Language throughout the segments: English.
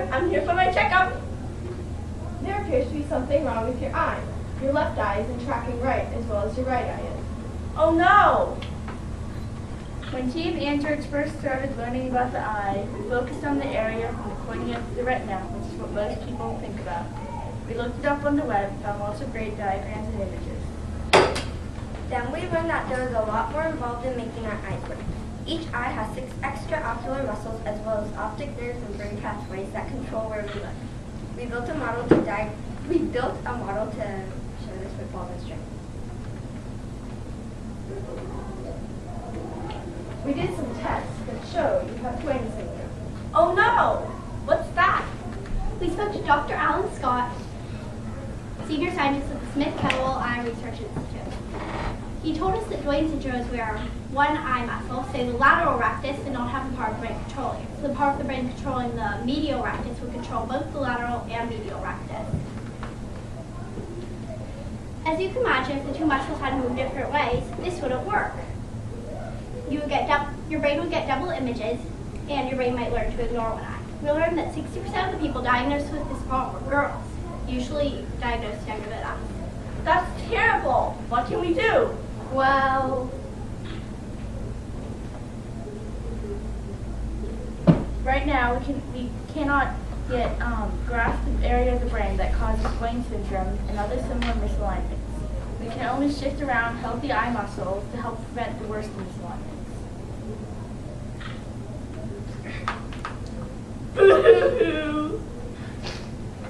doctor. I'm here for my checkup. There appears to be something wrong with your eye. Your left eye isn't tracking right as well as your right eye is. Oh no! When she and Andrew first started learning about the eye, we focused on the area from the cornea to the retina, which is what most people think about. We looked it up on the web and found lots of great diagrams and images. Then we learned that there was a lot more involved in making our eyes work. Each eye has 6 extraocular muscles as well as optic nerves and brain pathways that control where we look. We built a model to show this with ball and string. We did some tests that show you have twin syndrome. Oh no! What's that? We spoke to Dr. Alan Scott, senior scientist at the Smith Kettle Eye Research Institute. He told us that Duane syndrome is where one eye muscle, say the lateral rectus, did not have the part of the brain controlling it. So the part of the brain controlling the medial rectus would control both the lateral and medial rectus. As you can imagine, if the two muscles had to move different ways, this wouldn't work. Your brain would get double images, and your brain might learn to ignore one eye. We learned that 60% of the people diagnosed with this problem were girls, usually diagnosed younger than us. That's terrible! What can we do? Well, right now we cannot get grasp the area of the brain that causes Duane syndrome and other similar misalignments. We can only shift around healthy eye muscles to help prevent the worst misalignments.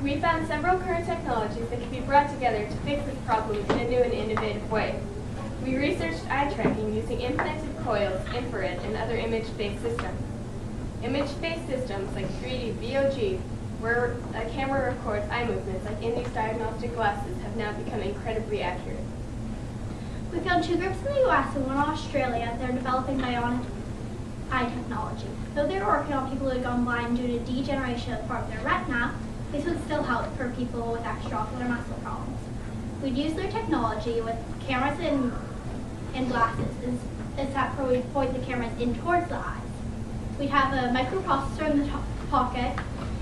We found several current technologies that can be brought together to fix this problem in a new and innovative way. We researched eye tracking using implanted coils, infrared, and other image-based systems. Image-based systems like 3D VOG, where a camera records eye movements like in these diagnostic glasses, have now become incredibly accurate. we found 2 groups in the US and one in Australia that are developing bionic eye technology. Though they're working on people who have gone blind due to degeneration of part of their retina, this would still help for people with extraocular muscle problems. We'd use their technology with cameras and glasses, except for we'd point the cameras in towards the eyes. We'd have a microprocessor in the pocket,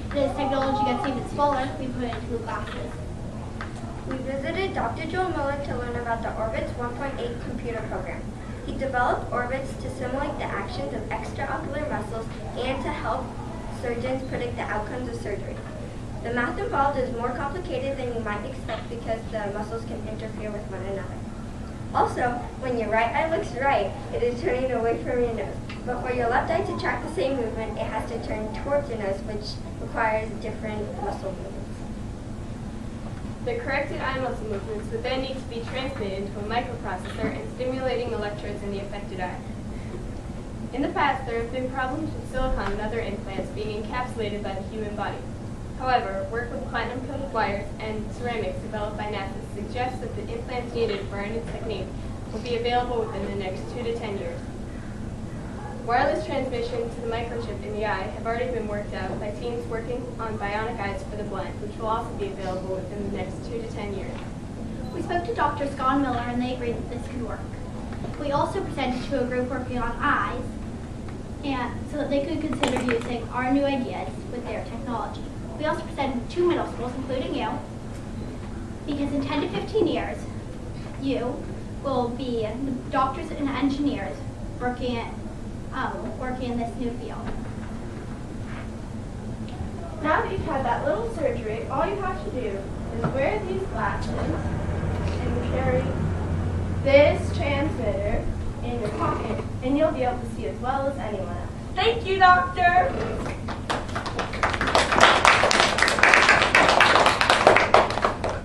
and as technology gets even smaller, we put it into the glasses. We visited Dr. Joel Miller to learn about the Orbits 1.8 computer program. He developed Orbits to simulate the actions of extraocular muscles and to help surgeons predict the outcomes of surgery. The math involved is more complicated than you might expect because the muscles can interfere with one another. Also, when your right eye looks right, it is turning away from your nose. But for your left eye to track the same movement, it has to turn towards your nose, which requires different muscle movements. The corrected eye muscle movements would then need to be transmitted into a microprocessor and stimulating electrodes in the affected eye. In the past, there have been problems with silicone and other implants being encapsulated by the human body. However, work with platinum-coated wires and ceramics developed by NASA suggests that the implants needed for our new technique will be available within the next 2 to 10 years. Wireless transmission to the microchip in the eye have already been worked out by teams working on bionic eyes for the blind, which will also be available within the next 2 to 10 years. We spoke to Dr. Scott Miller and they agreed that this could work. We also presented to a group working on eyes and so that they could consider using our new ideas with their technology. We also presented to 2 middle schools, including you, because in 10 to 15 years, you will be the doctors and engineers working in this new field. Now that you've had that little surgery, all you have to do is wear these glasses and carry this transmitter in your pocket, and you'll be able to see as well as anyone else. Thank you, doctor!